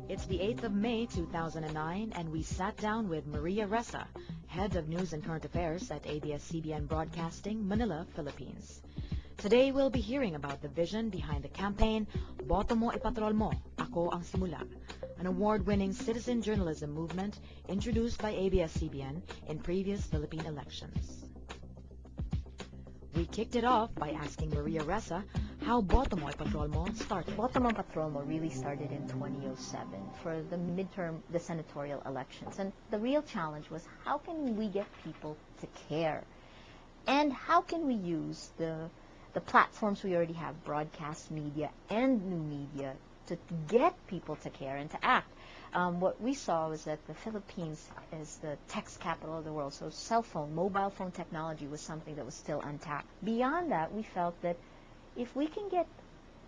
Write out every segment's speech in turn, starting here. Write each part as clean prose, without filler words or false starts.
It's the 8th of May 2009 and we sat down with Maria Ressa, Head of News and Current Affairs at ABS-CBN Broadcasting, Manila, Philippines. Today we'll be hearing about the vision behind the campaign Boto Mo, iPatrol Mo, AKO Ang Simula, an award-winning citizen journalism movement introduced by ABS-CBN in previous Philippine elections. We kicked it off by asking Maria Ressa how Boto Mo, iPatrol Mo started. Boto Mo, iPatrol Mo really started in 2007 for the senatorial elections. And the real challenge was, how can we get people to care? And how can we use the platforms we already have, broadcast media and new media, to get people to care and to act? What we saw was that the Philippines is the text capital of the world, so mobile phone technology was something that was still untapped. Beyond that, we felt that if we can get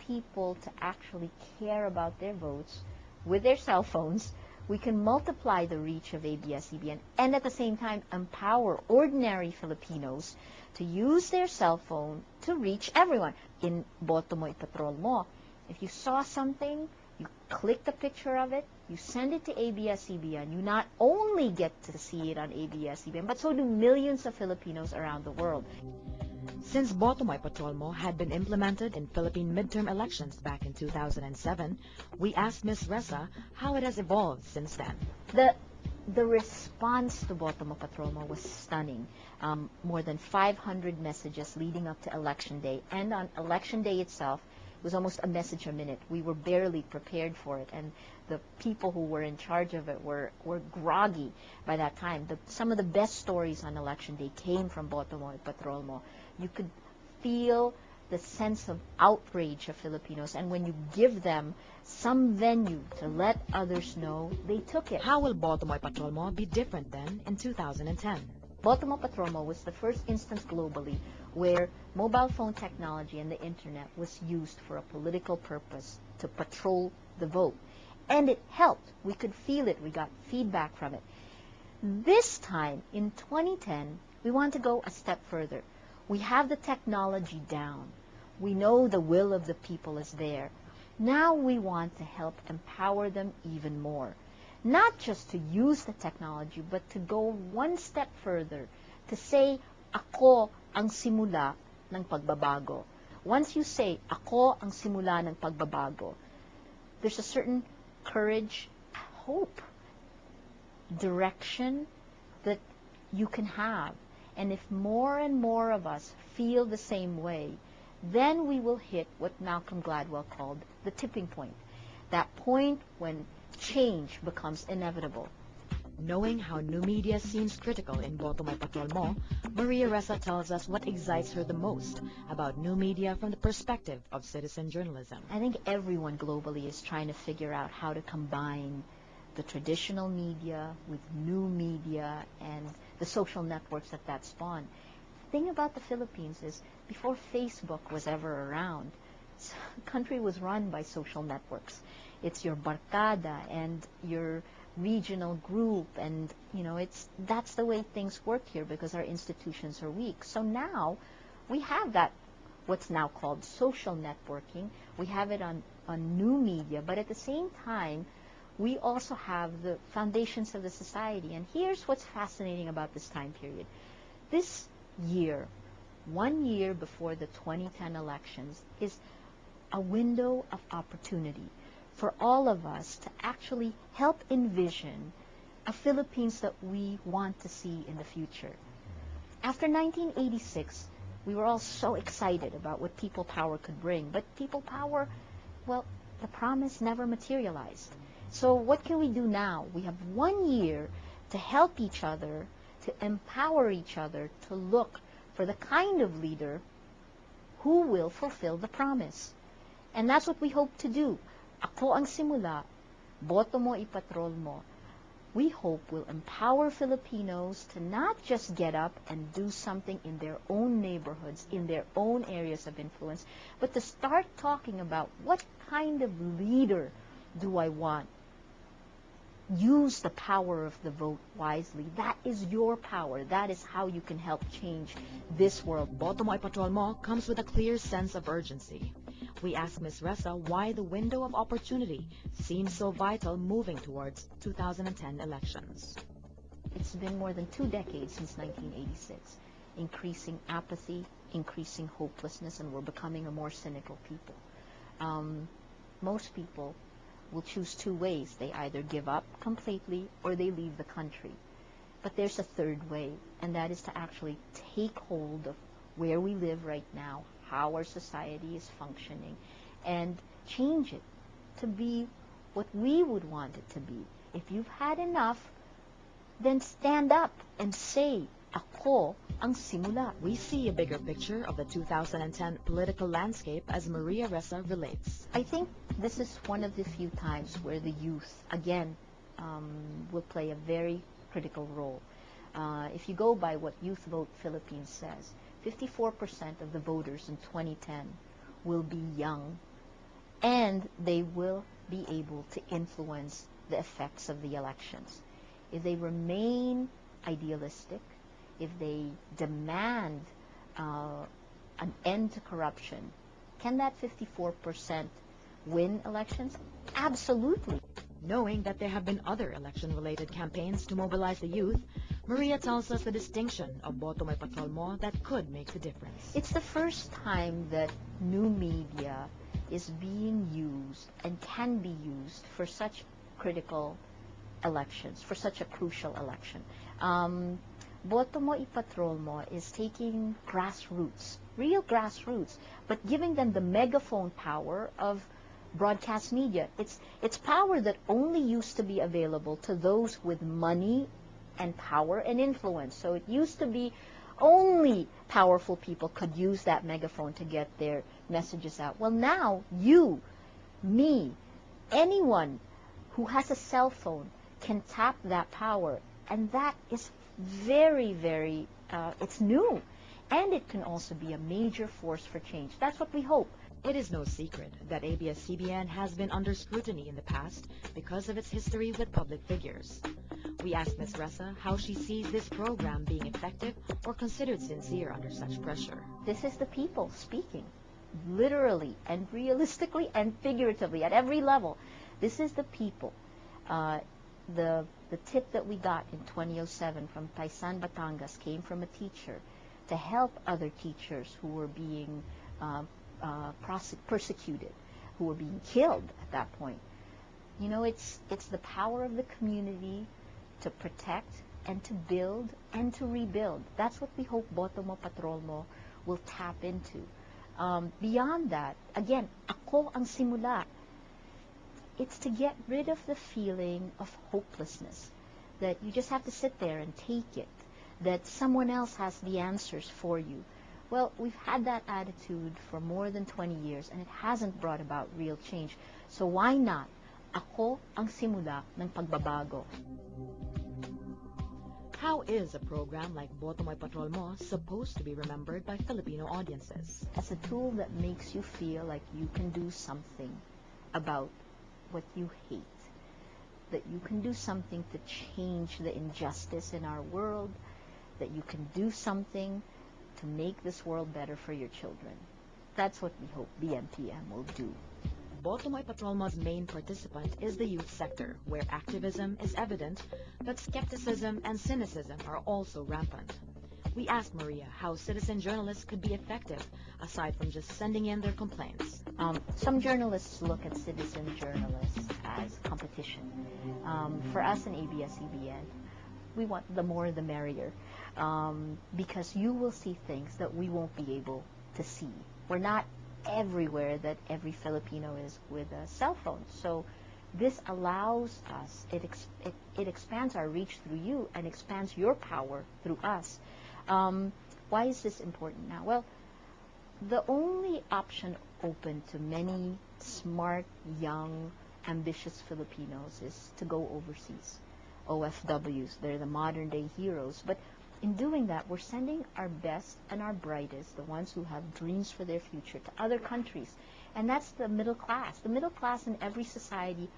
people to actually care about their votes with their cell phones, we can multiply the reach of ABS-CBN and at the same time empower ordinary Filipinos to use their cell phone to reach everyone. In Boto Mo, iPatrol Mo, if you saw something, you click the picture of it, you send it to ABS-CBN, you not only get to see it on ABS-CBN, but so do millions of Filipinos around the world. Since Boto Mo, iPatrol Mo had been implemented in Philippine midterm elections back in 2007, we asked Ms. Ressa how it has evolved since then. The response to Boto Mo, iPatrol Mo was stunning. More than 500 messages leading up to Election Day, and on Election Day itself, it was almost a message a minute. We were barely prepared for it, and the people who were in charge of it were groggy by that time. Some of the best stories on Election Day came from Boto Mo, iPatrol Mo. You could feel the sense of outrage of Filipinos, and when you give them some venue to let others know, they took it. How will Boto Mo, iPatrol Mo be different then in 2010? Boto Mo, iPatrol Mo was the first instance globally where mobile phone technology and the internet was used for a political purpose to patrol the vote. And it helped. We could feel it. We got feedback from it. This time, in 2010, we want to go a step further. We have the technology down. We know the will of the people is there. Now we want to help empower them even more. Not just to use the technology, but to go one step further, to say, AKO ang simula ng pagbabago. Once you say, AKO ang simula ng pagbabago, there's a certain courage, hope, direction that you can have. And if more and more of us feel the same way, then we will hit what Malcolm Gladwell called the tipping point. That point when change becomes inevitable. Knowing how new media seems critical in Boto Mo, iPatrol Mo, Maria Ressa tells us what excites her the most about new media from the perspective of citizen journalism. I think everyone globally is trying to figure out how to combine the traditional media with new media and the social networks that spawn. The thing about the Philippines is, before Facebook was ever around, the country was run by social networks. It's your barkada and your regional group, and that's the way things work here because our institutions are weak. So now we have that, what's now called social networking. We have it on new media, but at the same time we also have the foundations of the society. And here's what's fascinating about this time period. This year, 1 year before the 2010 elections, is a window of opportunity for all of us to actually help envision a Philippines that we want to see in the future. After 1986, we were all so excited about what people power could bring, but people power, well, the promise never materialized. So what can we do now? We have 1 year to help each other, to empower each other, to look for the kind of leader who will fulfill the promise. And that's what we hope to do. AKO ang simula, Boto Mo, iPatrol Mo. We hope will empower Filipinos to not just get up and do something in their own neighborhoods, in their own areas of influence, but to start talking about what kind of leader do I want use the power of the vote wisely. That is your power. That is how you can help change this world. Boto Mo iPatrol Mo comes with a clear sense of urgency. We ask Ms. Ressa why the window of opportunity seems so vital moving towards 2010 elections. It's been more than 2 decades since 1986. Increasing apathy, increasing hopelessness, and we're becoming a more cynical people. Most people will choose 2 ways. They either give up completely or they leave the country. But there's a third way, and that is to actually take hold of where we live right now, how our society is functioning, and change it to be what we would want it to be. If you've had enough, then stand up and say, AKO ang simula. We see a bigger picture of the 2010 political landscape as Maria Ressa relates. I think this is one of the few times where the youth, again, will play a very critical role. If you go by what Youth Vote Philippines says, 54% of the voters in 2010 will be young, and they will be able to influence the effects of the elections. If they remain idealistic, if they demand an end to corruption, can that 54% win elections? Absolutely. Knowing that there have been other election-related campaigns to mobilize the youth, Maria tells us the distinction of Boto Mo iPatrol Mo that could make the difference. It's the first time that new media is being used and can be used for such critical elections, for such a crucial election. Boto Mo iPatrol Mo is taking grassroots, real grassroots, but giving them the megaphone power of broadcast media. It's power that only used to be available to those with money and power and influence. So it used to be only powerful people could use that megaphone to get their messages out. Well, now you, me, anyone who has a cell phone can tap that power, and that is very, very, it's new. And it can also be a major force for change. That's what we hope. It is no secret that ABS-CBN has been under scrutiny in the past because of its history with public figures. We asked Ms. Ressa how she sees this program being effective or considered sincere under such pressure. This is the people speaking, literally and realistically and figuratively at every level. This is the people. The tip that we got in 2007 from Taysan, Batangas came from a teacher to help other teachers who were being persecuted, who were being killed at that point. You know, it's the power of the community to protect and to build and to rebuild. That's what we hope Boto Mo iPatrol Mo will tap into. Beyond that, again, AKO ang simula. It's to get rid of the feeling of hopelessness, that you just have to sit there and take it, that someone else has the answers for you. Well, we've had that attitude for more than 20 years, and it hasn't brought about real change. So why not? AKO ang simula ng pagbabago. How is a program like Boto Mo iPatrol Mo supposed to be remembered by Filipino audiences? As a tool that makes you feel like you can do something about what you hate, that you can do something to change the injustice in our world, that you can do something to make this world better for your children. That's what we hope BMPM will do. Boto Mo iPatrol Mo's main participant is the youth sector, where activism is evident, but skepticism and cynicism are also rampant. We asked Maria how citizen journalists could be effective, aside from just sending in their complaints. Some journalists look at citizen journalists as competition. For us in ABS-CBN, we want the more the merrier, because you will see things that we won't be able to see. We're not everywhere that every Filipino is with a cell phone. So this allows us, it expands our reach through you and expands your power through us. Why is this important now? Well, the only option open to many smart, young, ambitious Filipinos is to go overseas. OFWs, they're the modern day heroes. But in doing that, we're sending our best and our brightest, the ones who have dreams for their future, to other countries. And that's the middle class. The middle class in every society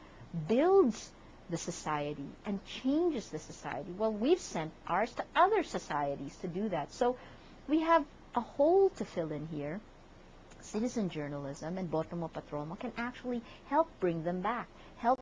builds the society and changes the society. Well, we've sent ours to other societies to do that. So we have a hole to fill in here. Citizen journalism and Boto Mo Patrol Mo can actually help bring them back, help